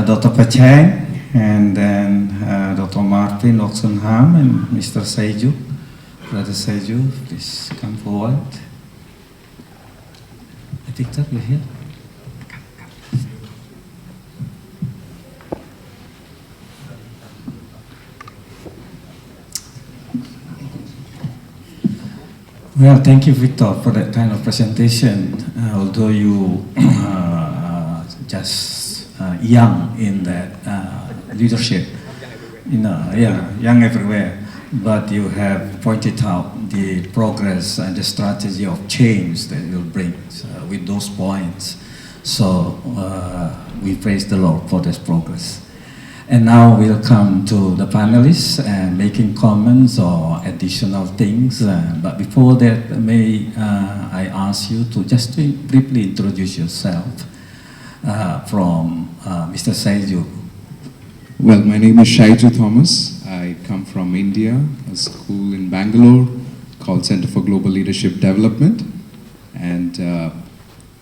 Dr. Pachang, and then Dr. Martin Oxenham and Mr. Seiju. Brother Seiju, please come forward. I think that you're here. Well, thank you, Victor, for that kind of presentation. Although you just young in that leadership, young everywhere, but you have pointed out the progress and the strategy of change that you'll bring with those points. So we praise the Lord for this progress. And now we'll come to the panelists and making comments or additional things. But before that, may I ask you to just briefly introduce yourself from Mr. Seiju. Well, my name is Shaiju Thomas. I come from India, a school in Bangalore called Center for Global Leadership Development. And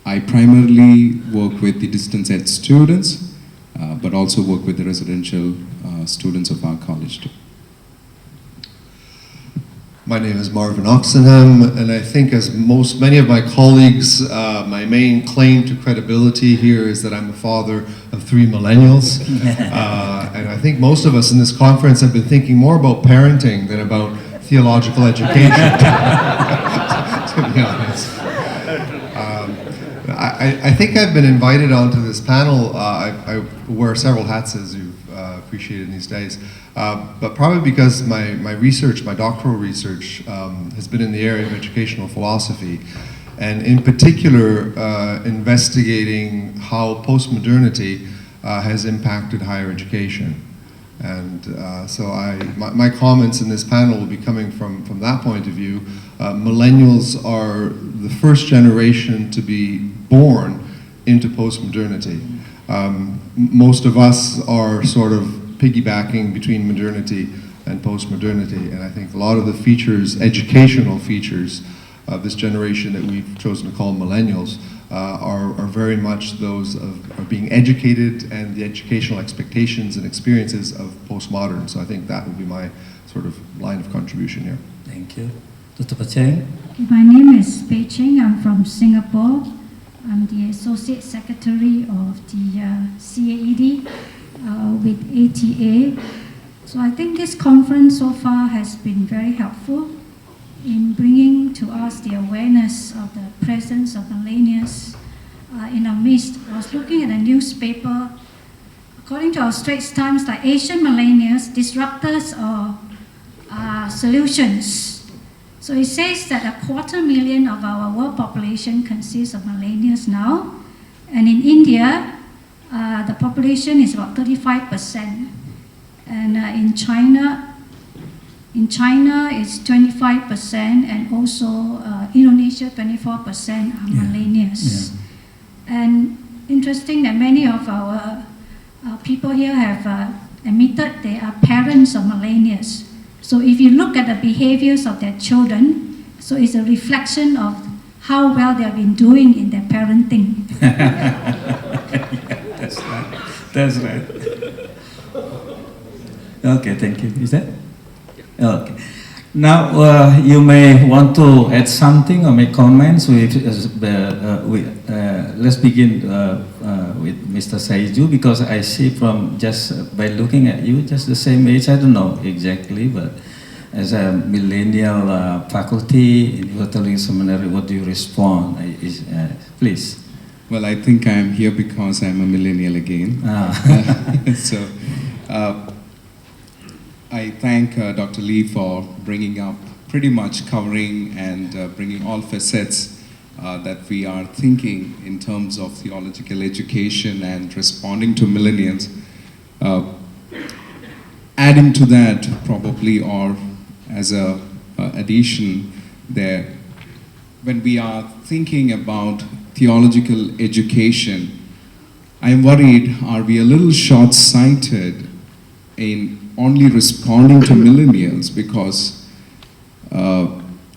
I primarily work with the distance ed students, but also work with the residential students of our college too. My name is Marvin Oxenham, and I think as many of my colleagues, my main claim to credibility here is that I'm a father of 3 millennials. And I think most of us in this conference have been thinking more about parenting than about theological education, to be honest. I think I've been invited onto this panel. I wear several hats, as you've appreciated in these days, but probably because my research, my doctoral research, has been in the area of educational philosophy, and in particular investigating how postmodernity has impacted higher education. And so my comments in this panel will be coming from that point of view. Millennials are the first generation to be born into postmodernity. Most of us are sort of piggybacking between modernity and postmodernity, and I think a lot of the features, educational features, of this generation that we've chosen to call millennials are very much those of being educated and the educational expectations and experiences of postmodern. So I think that would be my sort of line of contribution here. Thank you. Dr. Pachang? My name is Pei Cheng. I'm from Singapore. I'm the Associate Secretary of the CAED with ATA. So I think this conference so far has been very helpful in bringing to us the awareness of the presence of millennials in our midst. I was looking at a newspaper. According to our Straits Times, like Asian millennials, disruptors or solutions. So it says that 250,000 of our world population consists of millennials now, and in India, the population is about 35%, and in China it's 25%, and also Indonesia 24% are millennials. And interesting that many of our people here have admitted they are parents of millennials. So if you look at the behaviors of their children, so it's a reflection of how well they have been doing in their parenting. Yeah, that's right. That's right. Okay, thank you. Is that? Okay. Now you may want to add something or make comments. Let's begin with Mr. Seiju, because I see from just by looking at you, just the same age. I don't know exactly, but as a millennial faculty in Theological Seminary, what do you respond? Please. Well, I think I'm here because I'm a millennial again. So I thank Dr. Lee for bringing up, pretty much covering and bringing all facets that we are thinking in terms of theological education and responding to millennials. Adding to that, probably, or as a addition there, when we are thinking about theological education, I'm worried, are we a little short-sighted in only responding to millennials? Because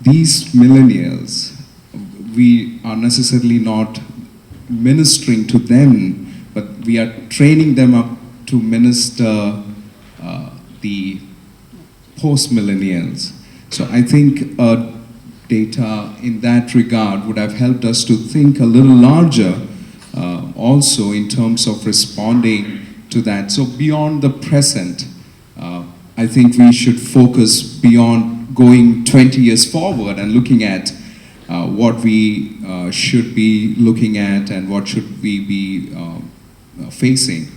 these millennials, we are necessarily not ministering to them, but we are training them up to minister the post-millennials. So I think data in that regard would have helped us to think a little larger also in terms of responding to that. So beyond the present, I think we should focus beyond going 20 years forward and looking at what we should be looking at and what should we be facing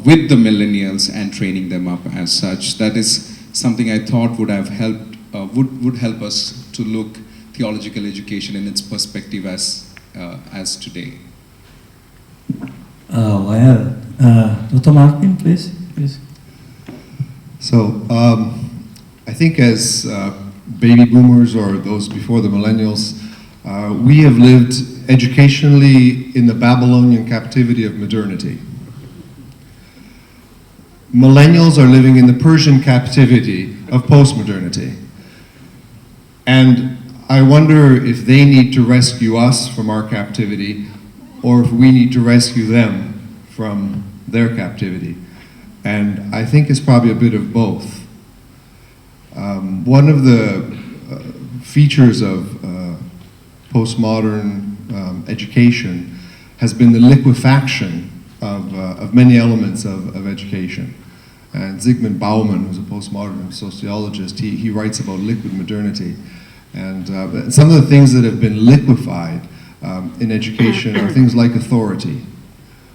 with the millennials and training them up as such. That is something I thought would have helped, would help us to look theological education in its perspective as today. Dr. Martin, please. So, I think as baby boomers or those before the millennials, we have lived educationally in the Babylonian captivity of modernity. Millennials are living in the Persian captivity of postmodernity. And I wonder if they need to rescue us from our captivity or if we need to rescue them from their captivity. And I think it's probably a bit of both. One of the features of postmodern education has been the liquefaction of many elements of education. And Zygmunt Bauman, who's a postmodern sociologist, he writes about liquid modernity. And some of the things that have been liquefied in education are things like authority.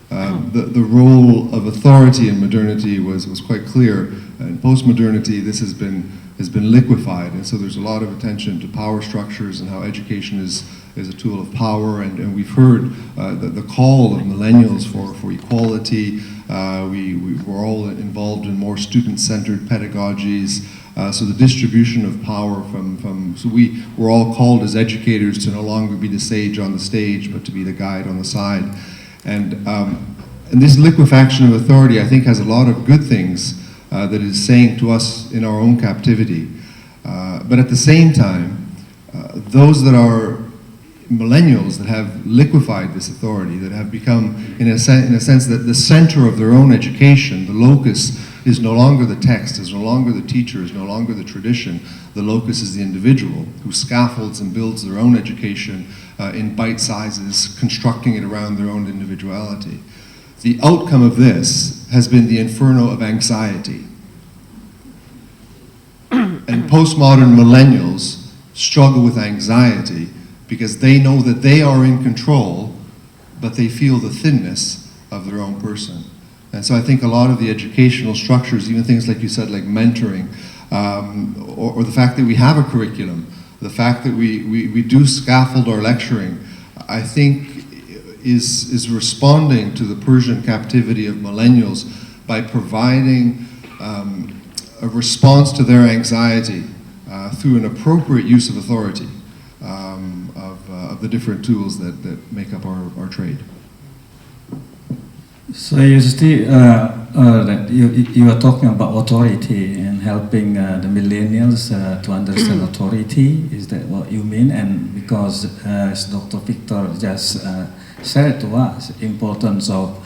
The role of authority in modernity was quite clear. In postmodernity, this has been liquefied, and so there's a lot of attention to power structures and how education is a tool of power. And we've heard the call of millennials for equality. We're all involved in more student-centered pedagogies. So the distribution of power so we're all called as educators to no longer be the sage on the stage, but to be the guide on the side. And this liquefaction of authority, I think, has a lot of good things that it is saying to us in our own captivity. But at the same time, those that are millennials that have liquefied this authority, that have become, in a sense, that the center of their own education, the locus is no longer the text, is no longer the teacher, is no longer the tradition. The locus is the individual who scaffolds and builds their own education in bite sizes, constructing it around their own individuality. The outcome of this has been the inferno of anxiety. And postmodern millennials struggle with anxiety because they know that they are in control, but they feel the thinness of their own person. And so I think a lot of the educational structures, even things like you said, like mentoring, or the fact that we have a curriculum, the fact that we do scaffold our lecturing, I think is responding to the Persian captivity of millennials by providing a response to their anxiety through an appropriate use of authority of the different tools that make up our trade. So you see that you are talking about authority and helping the millennials to understand authority. Is that what you mean? And because as Dr. Victor just said to us, importance of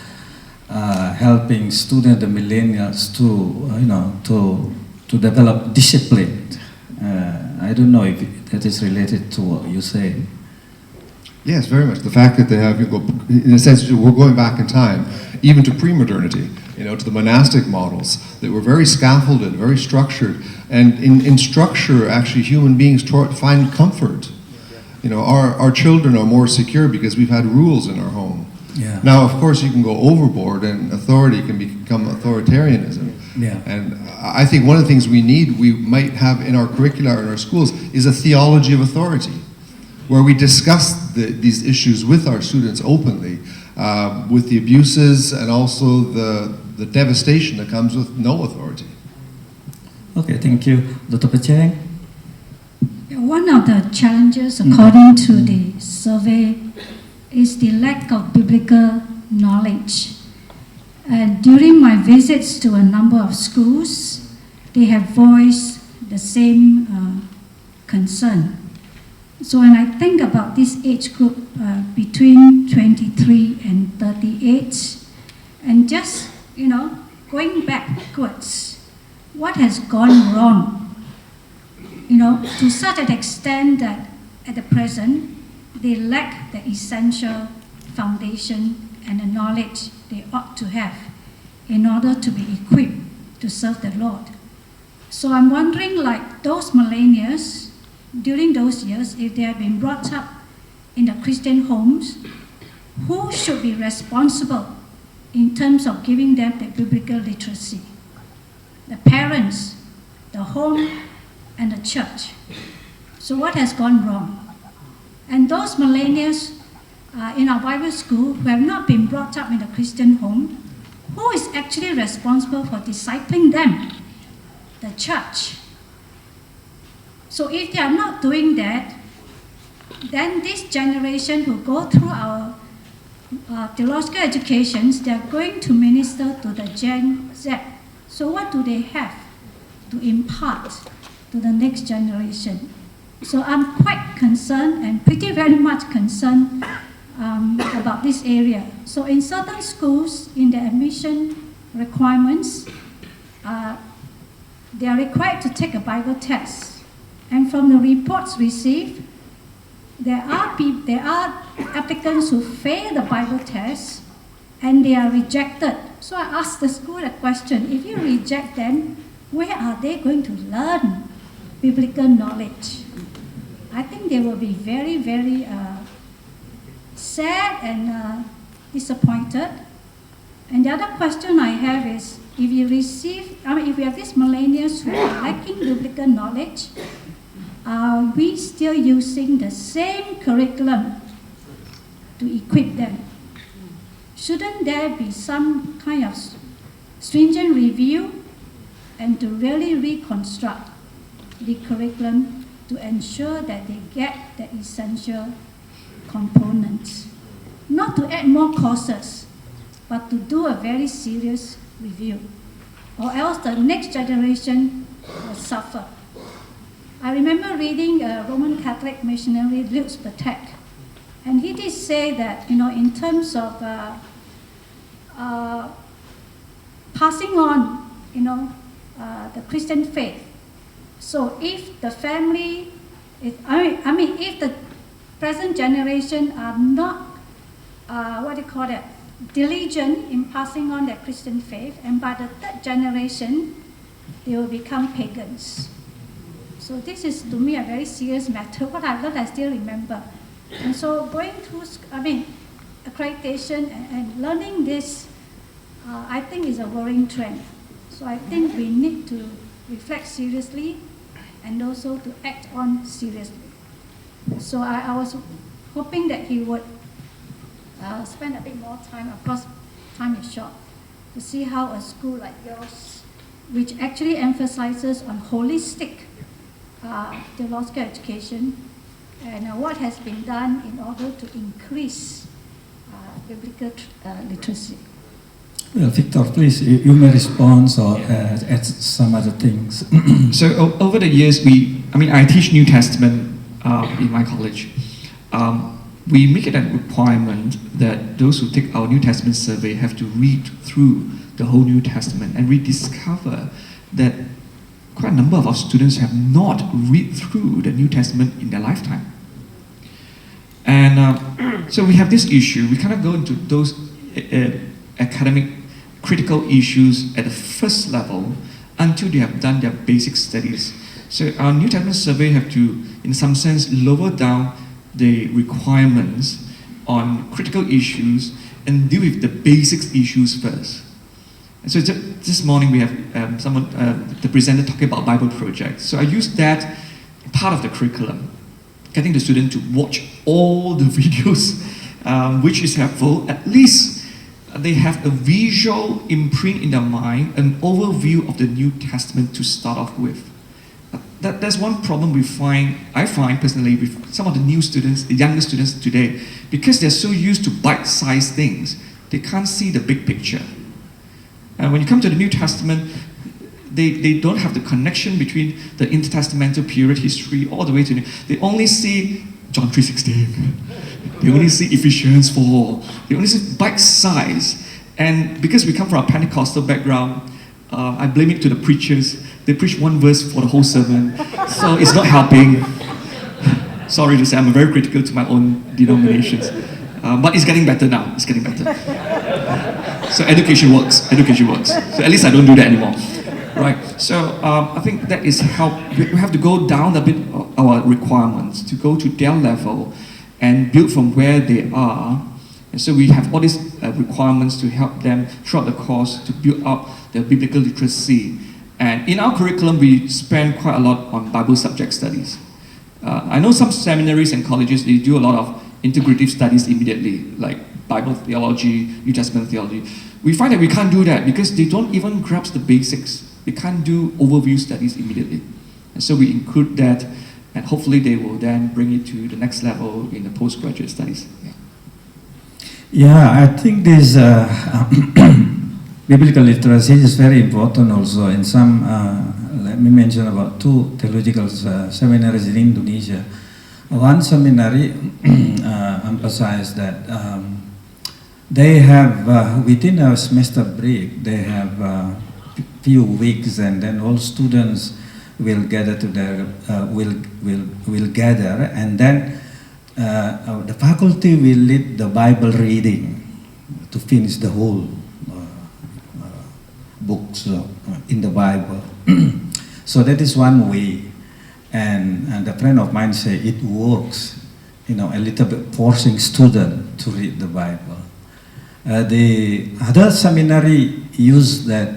helping students, the millennials, to develop discipline. I don't know if that is related to what you say. Yes, very much. The fact that they have, in a sense, we're going back in time, even to pre-modernity, to the monastic models that were very scaffolded, very structured. And in structure, actually, human beings find comfort. Our children are more secure because we've had rules in our home. Yeah. Now, of course, you can go overboard and authority can become authoritarianism. Yeah. And I think one of the things we might have in our curricula or in our schools is a theology of authority, where we discuss these issues with our students openly, with the abuses and also the devastation that comes with no authority. Okay, thank you. Dr. Pacheng? One of the challenges, according to the survey, is the lack of biblical knowledge. And during my visits to a number of schools, they have voiced the same concern. So when I think about this age group between 23 and 38, And just, going backwards, what has gone wrong? To such an extent that at the present, they lack the essential foundation and the knowledge they ought to have in order to be equipped to serve the Lord. So I'm wondering, like those millennials, during those years, if they have been brought up in the Christian homes, who should be responsible in terms of giving them the biblical literacy? The parents, the home, and the church. So what has gone wrong? And those millennials in our Bible school who have not been brought up in a Christian home, who is actually responsible for discipling them? The church. So if they are not doing that, then this generation who go through our theological educations, they are going to minister to the Gen Z. So what do they have to impart to the next generation? So I'm quite concerned and pretty very much concerned about this area. So in certain schools, in the admission requirements, they are required to take a Bible test. And from the reports received, there are applicants who fail the Bible test and they are rejected. So I asked the school a question: if you reject them, where are they going to learn biblical knowledge? I think they will be very, very sad and disappointed. And the other question I have is, if we have these millennials who are lacking biblical knowledge, are we still using the same curriculum to equip them? Shouldn't there be some kind of stringent review and to really reconstruct the curriculum to ensure that they get the essential components? Not to add more courses, but to do a very serious review, or else the next generation will suffer. I remember reading a Roman Catholic missionary, Lutz Patek, and he did say that, in terms of passing on, the Christian faith. So if the family, if the present generation are not, diligent in passing on their Christian faith, and by the third generation, they will become pagans. So this is, to me, a very serious matter. What I've learned, I still remember. And so going through, accreditation and learning this, I think is a worrying trend. So I think we need to reflect seriously and also to act on seriously. So I was hoping that he would spend a bit more time, of course time is short, to see how a school like yours, which actually emphasizes on holistic theological education, and what has been done in order to increase biblical literacy. Well, Victor, please, you may respond or add some other things. So over the years, I teach New Testament in my college. We make it a requirement that those who take our New Testament survey have to read through the whole New Testament, and we discover that quite a number of our students have not read through the New Testament in their lifetime. And so we have this issue. We kind of go into those academic critical issues at the first level until they have done their basic studies. So our New Testament survey have to, in some sense, lower down the requirements on critical issues and deal with the basic issues first. And so this morning we have the presenter talking about Bible projects. So I use that part of the curriculum, getting the student to watch all the videos, which is helpful. At least they have a visual imprint in their mind, an overview of the New Testament to start off with. That's one problem I find personally with some of the new students, the younger students today, because they're so used to bite-sized things, they can't see the big picture. And when you come to the New Testament, they don't have the connection between the intertestamental period history all the way to they only see John 3:16. They only see Ephesians 4. They only see bite size. And because we come from a Pentecostal background, I blame it to the preachers. They preach one verse for the whole sermon, so it's not helping. Sorry to say, I'm very critical to my own denominations. But it's getting better now. It's getting better. So education works. Education works. So at least I don't do that anymore. Right. So I think that is help. We have to go down a bit of our requirements to go to their level and build from where they are. And so we have all these requirements to help them throughout the course to build up their biblical literacy. And in our curriculum, we spend quite a lot on Bible subject studies. I know some seminaries and colleges, they do a lot of integrative studies immediately, like Bible theology, New Testament theology. We find that we can't do that because they don't even grasp the basics. They can't do overview studies immediately. And so we include that, and hopefully they will then bring it to the next level in the postgraduate studies. Yeah, I think this biblical literacy is very important also. In some, let me mention about 2 theological seminaries in Indonesia. One seminary emphasized that they have, within a semester break, they have few weeks, and then all students will gather to their, will gather, and then the faculty will lead the Bible reading to finish the whole books in the Bible. So that is one way. And a friend of mine said it works, a little bit forcing student to read the Bible. The other seminary use that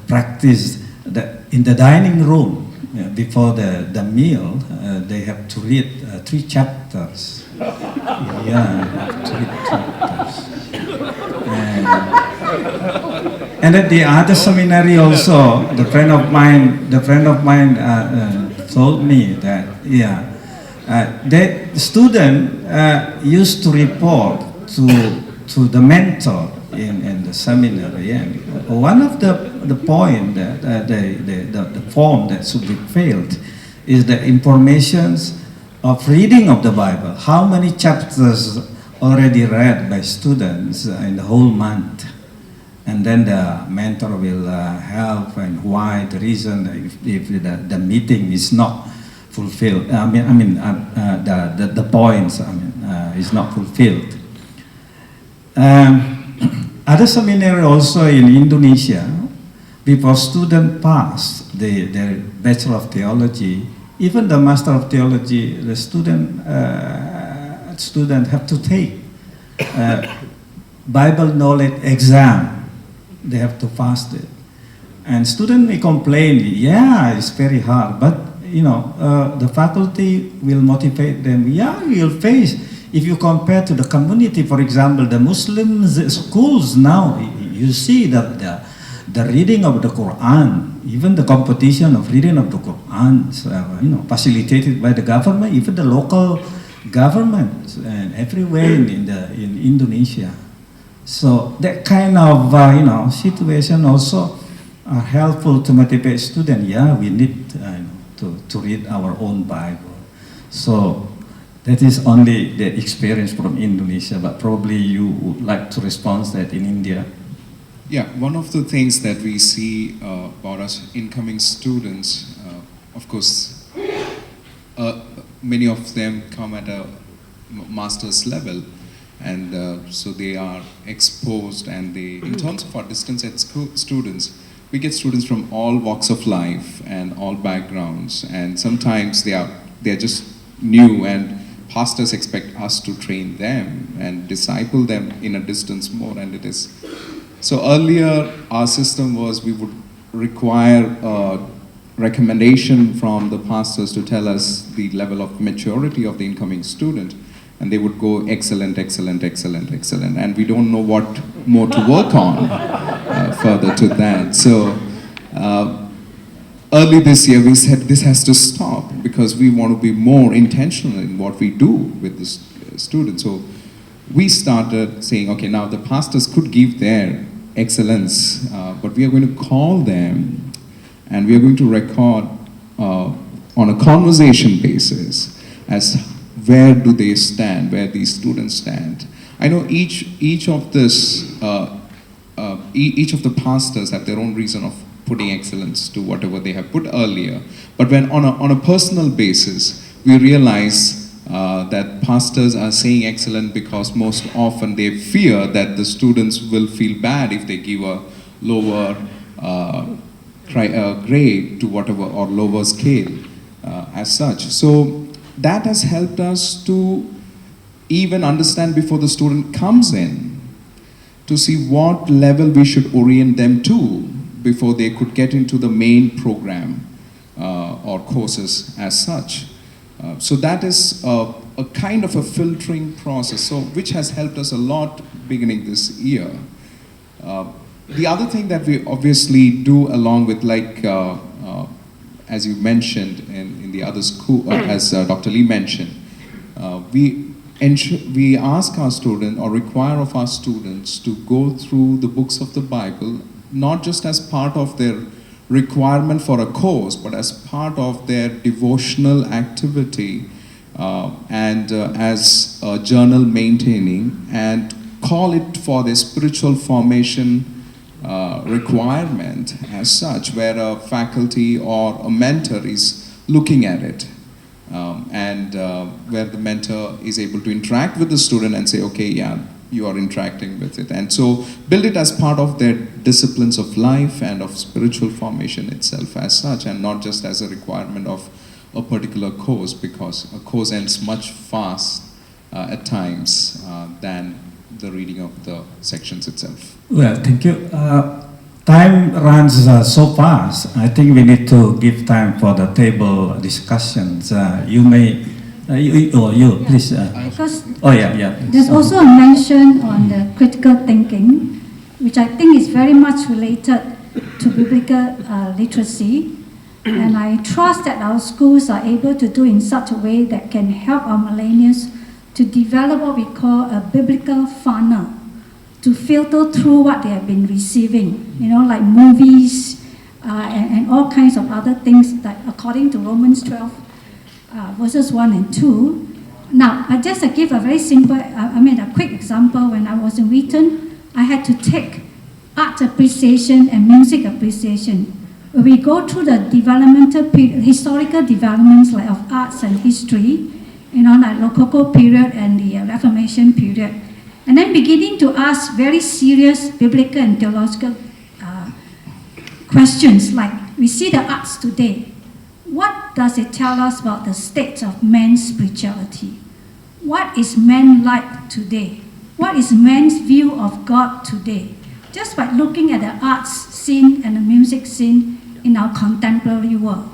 practice that in the dining room before the meal, they have to read 3 chapters. Yeah, 3 chapters. And at the other seminary also, the friend of mine told me that the student used to report to the mentor in the seminary, and one of the point that the form that should be filled is the informations of reading of the Bible. How many chapters already read by students in the whole month? And then the mentor will help and why the reason if the meeting is not fulfilled. The points is not fulfilled. Other seminary also in Indonesia, before student pass their Bachelor of Theology, even the Master of Theology, the student have to take Bible knowledge exam. They have to pass it. And student may complain, yeah, it's very hard, but the faculty will motivate them. Yeah, you'll face, if you compare to the community, for example, the Muslim schools now, you see that the reading of the Quran, even the competition of reading of the Quran, facilitated by the government, even the local government, and everywhere in Indonesia. So that kind of situation also are helpful to motivate students. Yeah, we need to read our own Bible. So that is only the experience from Indonesia, but probably you would like to respond to that in India. Yeah, one of the things that we see about us incoming students, of course, many of them come at a master's level, and so they are exposed, and in terms of our distance at school students, we get students from all walks of life and all backgrounds, and sometimes they are just new, and pastors expect us to train them and disciple them in a distance mode, and it is. So earlier, our system was we would require a recommendation from the pastors to tell us the level of maturity of the incoming student, and they would go excellent, excellent, excellent, excellent, and we don't know what more to work on further to that. So early this year, we said this has to stop because we want to be more intentional in what we do with the students. So we started saying, okay, now the pastors could give their excellence, but we are going to call them and we are going to record on a conversation basis as where do they stand, where these students stand. I know each of the pastors have their own reason of putting excellence to whatever they have put earlier. But when on a personal basis, we realize that pastors are saying excellent because most often they fear that the students will feel bad if they give a lower grade to whatever, or lower scale as such. So that has helped us to even understand before the student comes in, to see what level we should orient them to before they could get into the main program or courses as such. So that is a kind of a filtering process, so which has helped us a lot beginning this year. The other thing that we obviously do along with, like as you mentioned in the other school, as Dr. Lee mentioned, we ask our students, or require of our students, to go through the books of the Bible, not just as part of their requirement for a course, but as part of their devotional activity and as a journal maintaining, and call it for their spiritual formation requirement as such, where a faculty or a mentor is looking at it. And where the mentor is able to interact with the student and say, okay, yeah, you are interacting with it. And so build it as part of their disciplines of life and of spiritual formation itself as such, and not just as a requirement of a particular course, because a course ends much fast at times than the reading of the sections itself. Well, thank you. Time runs so fast. I think we need to give time for the table discussions. You may, you please. Because Yeah. there's also a mention on the critical thinking, which I think is very much related to biblical literacy. And I trust that our schools are able to do in such a way that can help our millennials to develop what we call a biblical funnel, to filter through what they have been receiving, like movies and all kinds of other things that according to Romans 12 verses 1 and 2. Now, I just give a very simple, a quick example. When I was in Wheaton, I had to take art appreciation and music appreciation. We go through the historical developments like of arts and history, like Rococo period and the Reformation period. And then beginning to ask very serious biblical and theological questions, like we see the arts today. What does it tell us about the state of man's spirituality? What is man like today? What is man's view of God today? Just by looking at the arts scene and the music scene in our contemporary world.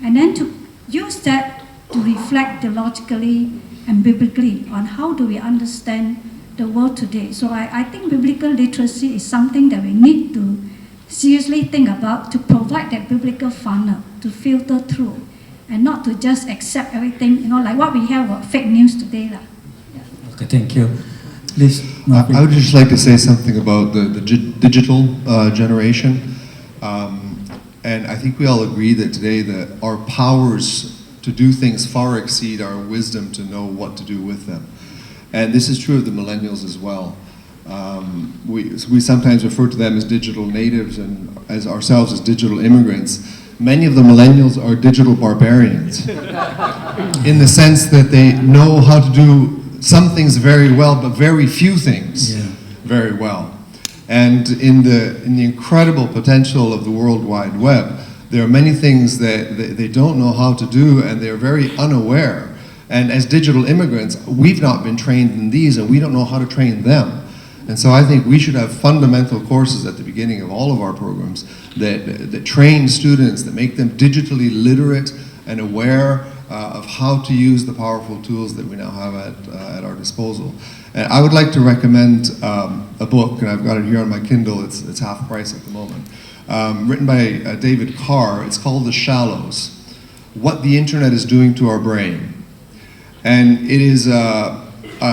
And then to use that to reflect theologically and biblically on how do we understand the world today. So I think biblical literacy is something that we need to seriously think about, to provide that biblical funnel to filter through, and not to just accept everything, like what we have about fake news today. Yeah. Okay, thank you. Please. I would just like to say something about the digital generation. And I think we all agree that today that our powers to do things far exceed our wisdom to know what to do with them. And this is true of the millennials as well. We sometimes refer to them as digital natives and as ourselves as digital immigrants. Many of the millennials are digital barbarians in the sense that they know how to do some things very well, but very few things very well. And in the incredible potential of the World Wide Web, there are many things that they don't know how to do, and they're very unaware. And as digital immigrants, we've not been trained in these, and we don't know how to train them. And so I think we should have fundamental courses at the beginning of all of our programs that train students, that make them digitally literate and aware of how to use the powerful tools that we now have at our disposal. And I would like to recommend a book, and I've got it here on my Kindle, it's half price at the moment, written by David Carr. It's called The Shallows, What the Internet is Doing to Our Brain. And it is a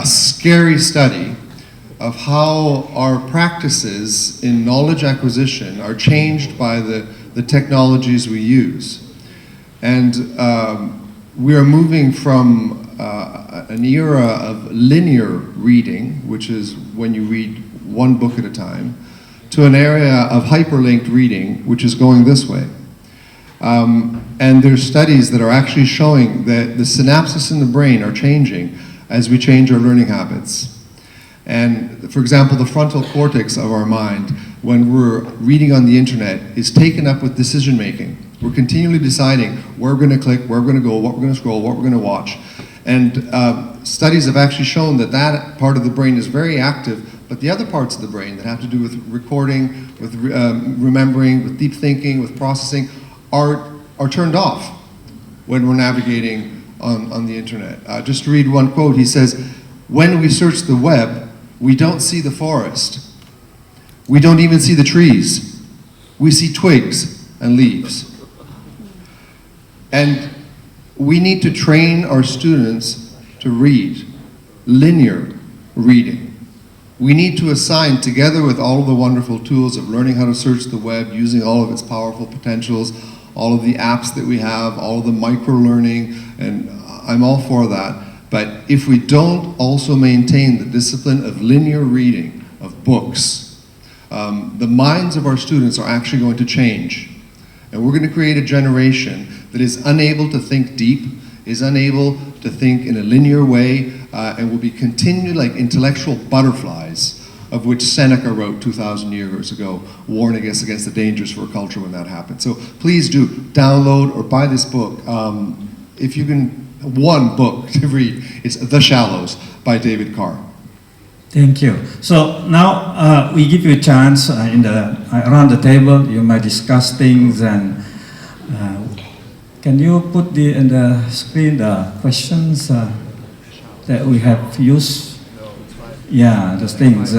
scary study of how our practices in knowledge acquisition are changed by the technologies we use. And we are moving from an era of linear reading, which is when you read one book at a time, to an area of hyperlinked reading, which is going this way. And there's studies that are actually showing that the synapses in the brain are changing as we change our learning habits. And for example, the frontal cortex of our mind, when we're reading on the internet, is taken up with decision making. We're continually deciding where we're going to click, where we're going to go, what we're going to scroll, what we're going to watch. And studies have actually shown that that part of the brain is very active, but the other parts of the brain that have to do with recording, with remembering, with deep thinking, with processing, are turned off when we're navigating on the internet. Just to read one quote, he says, "When we search the web, we don't see the forest. We don't even see the trees. We see twigs and leaves." And we need to train our students to read, linear reading. We need to assign, together with all of the wonderful tools of learning how to search the web, using all of its powerful potentials, all of the apps that we have, all of the micro-learning, and I'm all for that. But if we don't also maintain the discipline of linear reading, of books, the minds of our students are actually going to change. And we're going to create a generation that is unable to think deep, is unable to think in a linear way, and will be continually like intellectual butterflies, of which Seneca wrote 2,000 years ago, warning us against the dangers for a culture when that happens. So please do download or buy this book. If you can, one book to read, it's The Shallows by David Carr. Thank you. So now we give you a chance around the table. You might discuss things, and can you put in the screen the questions that we have used? Yeah, those things.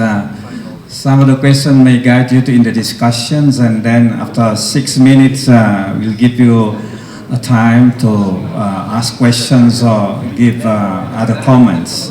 Some of the questions may guide you in the discussions, and then after 6 minutes, we'll give you a time to ask questions or give other comments.